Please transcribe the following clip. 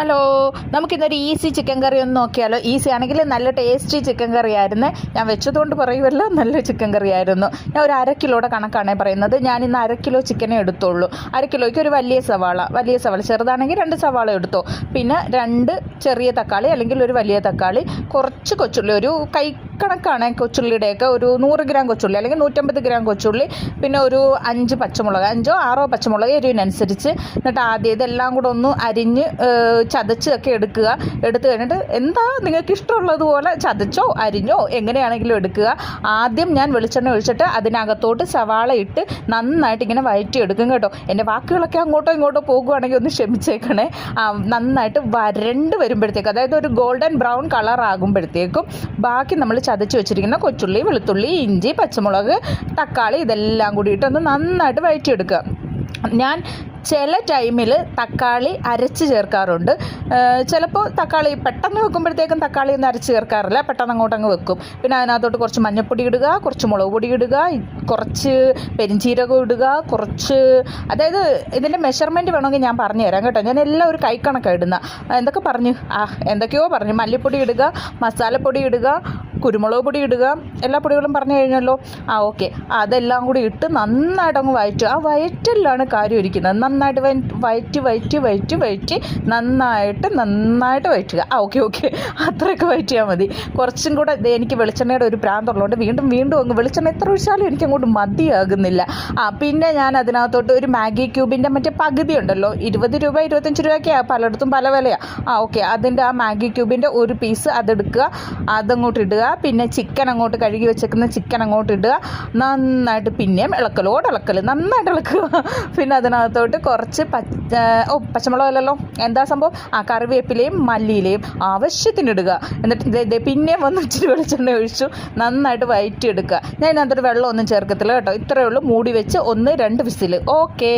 Hello, നമുക്കിന്നൊരു easy chicken കറി ഒന്ന് നോക്കിയാലോ. ഈസി ആണെങ്കിൽ നല്ല ടേസ്റ്റി ചിക്കൻ കറി ആയിരുന്നു. ഞാൻ വെച്ചതുകൊണ്ട് പറയുമല്ലോ, നല്ല ചിക്കൻ കറി ആയിരുന്നു. ഞാൻ ഒരു 1/2 കിലോയുടെ കണക്കാണ് പറയുന്നത്. ഞാൻ ഇന്ന് 1/2 കിലോ ചിക്കനെ എടുത്തുള്ളൂ. 1/2 കിലോയ്ക്ക് ഒരു വലിയ സവാള ചെറുതാണെങ്കിൽ 2 സവാള എടുത്തോ. പിന്നെ 2 ചെറിയ തക്കാളി അല്ലെങ്കിൽ ഒരു വലിയ തക്കാളി, കുറച്ച് കൊച്ചുള്ളി, ഒരു കൈക്കണക്കാണ് കൊച്ചുള്ളിയുടെയൊക്കെ, ഒരു 100 ഗ്രാം കൊച്ചുള്ളി അല്ലെങ്കിൽ 150 ഗ്രാം കൊച്ചുള്ളി, പിന്നെ ഒരു 5 പച്ചമുളക്, 5 6 പച്ചമുളക് എരിവിനനുസരിച്ച്. എന്നിട്ട് ആദ്യം ഇതെല്ലാം കൂടെ ഒന്ന് അരിഞ്ഞ് ചതച്ചൊക്കെ എടുക്കുക. എടുത്തു കഴിഞ്ഞിട്ട് എന്താ നിങ്ങൾക്ക് ഇഷ്ടമുള്ളതുപോലെ ചതച്ചോ അരിഞ്ഞോ എങ്ങനെയാണെങ്കിലും എടുക്കുക. ആദ്യം ഞാൻ വെളിച്ചെണ്ണ ഒഴിച്ചിട്ട് അതിനകത്തോട്ട് സവാള ഇട്ട് നന്നായിട്ട് ഇങ്ങനെ വഴറ്റിയെടുക്കും കേട്ടോ. എൻ്റെ വാക്കുകളൊക്കെ അങ്ങോട്ടോ ഇങ്ങോട്ടോ പോകുകയാണെങ്കിൽ ഒന്ന് ക്ഷമിച്ചേക്കണേ. നന്നായിട്ട് വരണ്ട് വരുമ്പോഴത്തേക്കും, അതായത് ഒരു ഗോൾഡൻ ബ്രൗൺ കളർ ആകുമ്പോഴത്തേക്കും ബാക്കി നമ്മൾ ചതച്ച് വെച്ചിരിക്കുന്ന കൊച്ചുള്ളി, വെളുത്തുള്ളി, ഇഞ്ചി, പച്ചമുളക്, തക്കാളി ഇതെല്ലാം കൂടിയിട്ട് ഒന്ന് നന്നായിട്ട് വഴറ്റിയെടുക്കുക. ഞാൻ ചില ടൈമിൽ തക്കാളി അരച്ച് ചേർക്കാറുണ്ട്. ചിലപ്പോൾ തക്കാളി പെട്ടെന്ന് വെക്കുമ്പോഴത്തേക്കും തക്കാളി ഒന്നും അരച്ച് ചേർക്കാറില്ല, പെട്ടെന്ന് അങ്ങോട്ടങ്ങ് വെക്കും. പിന്നെ അതിനകത്തോട്ട് കുറച്ച് മഞ്ഞൾപ്പൊടി ഇടുക, കുറച്ച് മുളക് പൊടി ഇടുക, കുറച്ച് പെരിഞ്ചീരകം ഇടുക, കുറച്ച്, അതായത് ഇതിൻ്റെ മെഷർമെൻറ്റ് വേണമെങ്കിൽ ഞാൻ പറഞ്ഞു തരാം കേട്ടോ. ഞാൻ എല്ലാം ഒരു കൈക്കണക്കാണ് ഇടുന്ന. എന്തൊക്കെയോ പറഞ്ഞു. മല്ലിപ്പൊടി ഇടുക, മസാലപ്പൊടി ഇടുക, കുരുമുളക് പൊടി ഇടുക, എല്ലാ പൊടികളും പറഞ്ഞു കഴിഞ്ഞല്ലോ. ഓക്കെ, അതെല്ലാം കൂടി ഇട്ട് നന്നായിട്ട് അങ്ങ് വഴറ്റുക. ആ വയറ്റിലാണ് കാര്യം ഇരിക്കുന്നത്. നന്നായിട്ട് വയറ്റി നന്നായിട്ട് വയറ്റുക. ഓക്കെ, അത്രയൊക്കെ വയറ്റിയാൽ മതി. കുറച്ചും കൂടെ എനിക്ക് വെളിച്ചെണ്ണയുടെ ഒരു പ്രാന്തുള്ളതുകൊണ്ട് വീണ്ടും അങ്ങ് വെളിച്ചെണ്ണ എത്ര ഒഴിച്ചാലും എനിക്ക് അങ്ങോട്ട് മതിയാകുന്നില്ല. പിന്നെ ഞാൻ അതിനകത്തോട്ട് ഒരു മാഗി ക്യൂബിൻ്റെ മറ്റേ പകുതി ഉണ്ടല്ലോ, 20 രൂപ 25 രൂപയൊക്കെയാണ്, പലയിടത്തും പല വിലയാണ്. ഓക്കെ, അതിൻ്റെ ആ മാഗി ക്യൂബിൻ്റെ ഒരു പീസ് അതെടുക്കുക, അതങ്ങോട്ട് ഇടുക. പിന്നെ ചിക്കൻ അങ്ങോട്ട് കഴുകി വെച്ചേക്കുന്ന ചിക്കൻ അങ്ങോട്ട് ഇടുക. നന്നായിട്ട് പിന്നെയും ഇളക്കൽ നന്നായിട്ട് ഇളക്കുക. പിന്നെ അതിനകത്തോട്ട് കുറച്ച് പച്ചമുളകല്ലോ, എന്താ സംഭവം, കറിവേപ്പിലയും മല്ലിയിലയും ആവശ്യത്തിനിടുക. എന്നിട്ട് പിന്നെയും വന്ന് ഇച്ചിരി വെളിച്ചെണ്ണ ഒഴിച്ചു നന്നായിട്ട് വഴറ്റിയെടുക്കുക. ഞാൻ ഇതിനകത്തൊരു വെള്ളം ഒന്നും ചേർക്കത്തില്ല കേട്ടോ. ഇത്രയേ ഉള്ളൂ. മൂടി വെച്ച് 1-2 വിസിൽ. ഓക്കെ.